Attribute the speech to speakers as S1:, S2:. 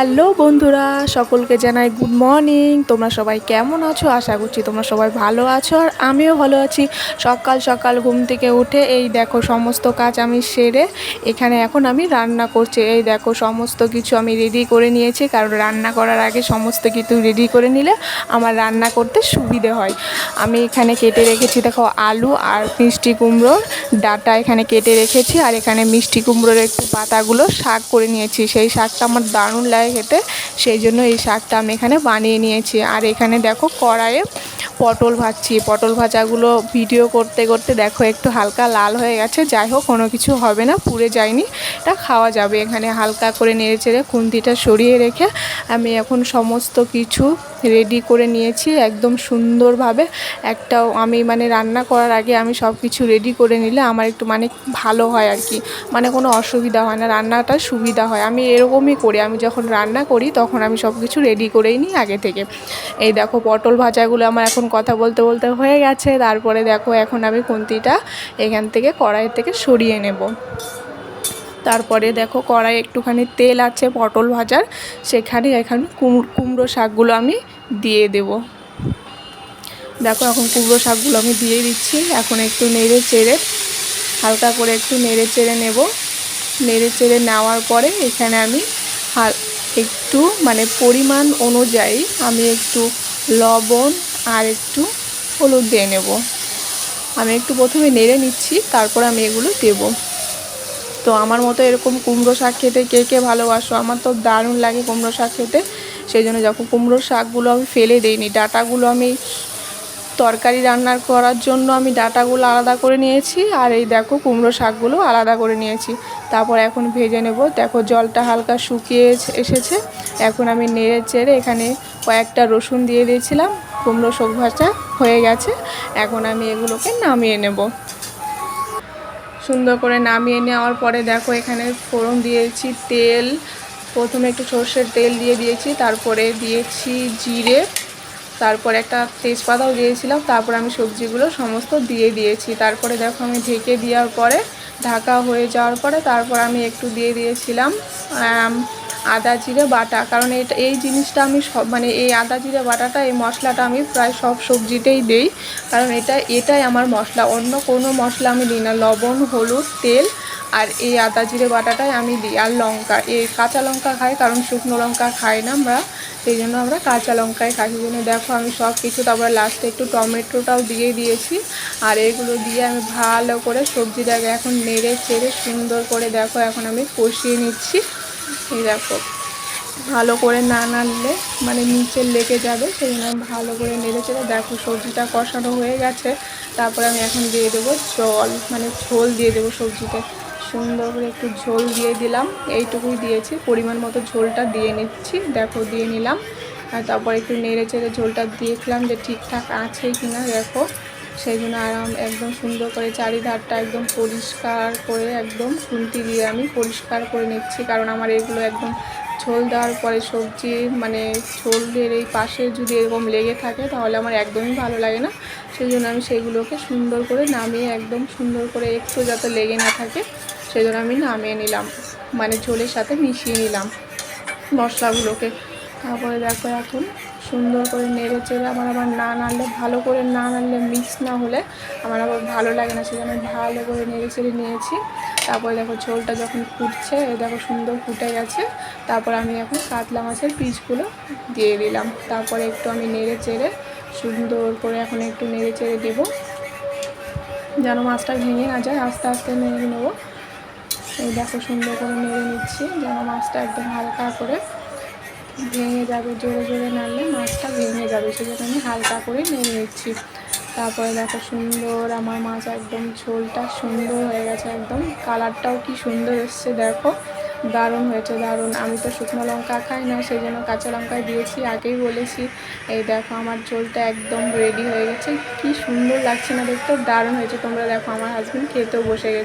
S1: Hello বন্ধুরা, সকলকে জানাই গুড মর্নিং। তোমরা সবাই কেমন আছো? আশা করছি তোমরা সবাই ভালো আছো, আর আমিও ভালো আছি। সকাল সকাল ঘুম থেকে উঠে এই দেখো সমস্ত কাজ আমি সেরে এখানে এখন আমি রান্না করছি। এই দেখো সমস্ত কিছু আমি রেডি করে নিয়েছি, কারণ রান্না করার আগে সমস্ত কিছু রেডি করে নিলে আমার রান্না করতে সুবিধে হয়। আমি এখানে কেটে রেখেছি দেখো আলু আর মিষ্টি কুমড়োর ডাঁটা এখানে কেটে রেখেছি, আর এখানে মিষ্টি কুমড়োর একটু পাতাগুলো শাক করে নিয়েছি। সেই শাকটা আমার দারুণ লাগে খেতে, সেই জন্য এই শাকটা আমি এখানে বানিয়ে নিয়েছি। আর এখানে দেখো কড়াইয়ে পটল ভাজছি। পটল ভাজাগুলো ভিডিও করতে করতে দেখো একটু হালকা লাল হয়ে গেছে। যাই হোক, কোনো কিছু হবে না, পুড়ে যায়নি, এটা খাওয়া যাবে। এখানে হালকা করে নেড়ে চেড়ে খুন্তিটা সরিয়ে রেখে আমি এখন সমস্ত কিছু রেডি করে নিয়েছি একদম সুন্দরভাবে। একটাও আমি রান্না করার আগে আমি সব কিছু রেডি করে নিলে আমার একটু ভালো হয় আর কি, কোনো অসুবিধা হয় না, রান্নাটা সুবিধা হয়। আমি এরকমই করি, আমি যখন রান্না করি তখন আমি সব কিছু রেডি করেই নিই আগে থেকে। এই দেখো পটল ভাজাগুলো আমার এখন কথা বলতে বলতে হয়ে গেছে। তারপরে দেখো এখন আমি খুন্তিটা এখান থেকে কড়াই থেকে সরিয়ে নেব। তারপরে দেখো কড়াই একটুখানি তেল আছে পটল ভাজার, সেখানে এখন কুমড়ো শাকগুলো আমি দিয়ে দেব। দেখো এখন কুমড়ো শাকগুলো আমি দিয়ে দিচ্ছি। এখন একটু নেড়ে চেড়ে হালকা করে একটু নেড়ে চেড়ে নেব। নেড়ে চেড়ে নেওয়ার পরে এখানে আমি একটু পরিমাণ অনুযায়ী আমি একটু লবণ আর একটু হলুদ দিয়ে নেব। আমি একটু প্রথমে নেড়ে নিচ্ছি, তারপর আমি এগুলো দেব। তো আমার মতো এরকম কুমড়ো শাক খেতে কে কে ভালোবাসো? আমার তো দারুণ লাগে কুমড়ো শাক খেতে। সেই জন্য যখন কুমড়ো শাকগুলো আমি ফেলে দিইনি, ডাঁটাগুলো আমি তরকারি রান্নার করার জন্য আমি ডাঁটাগুলো আলাদা করে নিয়েছি, আর এই দেখো কুমড়ো শাকগুলো আলাদা করে নিয়েছি। তারপর এখন ভেজে নেব। দেখো জলটা হালকা শুকিয়ে এসেছে। এখন আমি নেড়ে চেড়ে এখানে কয়েকটা রসুন দিয়ে দিয়েছিলাম। কুমড়ো শাক ভাজা হয়ে গেছে। এখন আমি এগুলোকে নামিয়ে নেব। সুন্দর করে নামিয়ে নেওয়ার পরে দেখো এখানে ফোড়ন দিয়েছি তেল। প্রথমে একটু সর্ষের তেল দিয়ে দিয়েছি, তারপরে দিয়েছি জিরে, তারপর একটা তেজপাতাও দিয়েছিলাম। তারপর আমি সবজিগুলো সমস্ত দিয়ে দিয়েছি। তারপরে দেখো আমি ঢেকে দেওয়ার পরে ঢাকা হয়ে যাওয়ার পরে তারপর আমি একটু দিয়ে দিয়েছিলাম আদা জিরে বাটা। কারণ এই জিনিসটা আমি সব এই আদা জিরে বাটাটা, এই মশলাটা আমি প্রায় সব সবজিতেই দিই, কারণ এটাই আমার মশলা। অন্য কোনো মশলা আমি দিই না। লবণ, হলুদ, তেল আর এই আদা জিরে বাটাটাই আমি দিই। আর লঙ্কা, এই কাঁচা লঙ্কা খাই, কারণ শুকনো লঙ্কা খাই না আমরা, সেই জন্য আমরা কাঁচা লঙ্কায় খাই। সেই জন্য দেখো আমি সব কিছু, তারপরে লাস্টে একটু টমেটোটাও দিয়ে দিয়েছি। আর এগুলো দিয়ে আমি ভালো করে সবজিটাকে এখন নেড়ে চেড়ে সুন্দর করে দেখো এখন আমি কষিয়ে নিচ্ছি। এই দেখো ভালো করে না নাড়লে নিচে লেগে যাবে, সেই জন্য আমি ভালো করে নেড়ে চেড়ে দেখো সবজিটা কষানো হয়ে গেছে। তারপরে আমি এখন দিয়ে দেবো জল, ঝোল দিয়ে দেবো সবজিতে। সুন্দর করে একটু ঝোল দিয়ে দিলাম, এইটুকুই দিয়েছি, পরিমাণ মতো ঝোলটা দিয়ে নিচ্ছি। দেখো দিয়ে নিলাম। আর তারপর একটু নেড়ে চেড়ে ঝোলটা দিয়েছিলাম যে ঠিকঠাক আছে কি না দেখো। সেই জন্য একদম সুন্দর করে চারিধারটা একদম পরিষ্কার করে একদম খুন্তি দিয়ে আমি পরিষ্কার করে নিচ্ছি, কারণ আমার এগুলো একদম ঝোল দেওয়ার পরে সবজি ঝোলের এই পাশে যদি এরকম লেগে থাকে তাহলে আমার একদমই ভালো লাগে না। সেই জন্য আমি সেইগুলোকে সুন্দর করে নামিয়ে একদম সুন্দর করে একটু যাতে লেগে না থাকে সেই জন্য আমি নামিয়ে নিলাম, ঝোলের সাথে মিশিয়ে নিলাম মশলাগুলোকে। তারপরে দেখো এখন সুন্দর করে নেড়ে চেড়ে আমার আবার না নাড়লে, ভালো করে না নাড়লে, মিক্স না হলে আমার আবার ভালো লাগে না, সেজন্য ভালো করে নেড়ে চেড়ে নিয়েছি। তারপরে দেখো ঝোলটা যখন ফুটছে, দেখো সুন্দর ফুটে গেছে। তারপর আমি এখন কাতলা মাছের পিসগুলো দিয়ে দিলাম। তারপরে একটু আমি নেড়ে চেড়ে সুন্দর করে এখন একটু নেড়ে চেড়ে দেবো, যেন মাছটা ভেঙে না যায়। আস্তে আস্তে নেড়ে নেবো। এই দেখো সুন্দর করে নেড়ে নিচ্ছি, যেন মাছটা একদম হালকা করে ভেঙে যাবে। জোরে জোরে নাড়লে মাছটা ভেঙে যাবে, সেজন্য আমি হালকা করে নেড়ে নিচ্ছি। তারপরে দেখো সুন্দর আমার মাছ একদম ঝোলটা সুন্দর হয়ে গেছে, একদম কালারটাও কি সুন্দর এসছে দেখো, দারুণ হয়েছে দারুণ। আমি তো শুকনো লঙ্কা খাই না, সেই জন্য কাঁচা লঙ্কায় দিয়েছি, আগেই বলেছি। এই দেখো আমার ঝোলটা একদম রেডি হয়ে গেছে, কি সুন্দর লাগছে না দেখতে, দারুণ হয়েছে। তোমরা দেখো আমার হাজবেন্ড খেতেও বসে গেছে।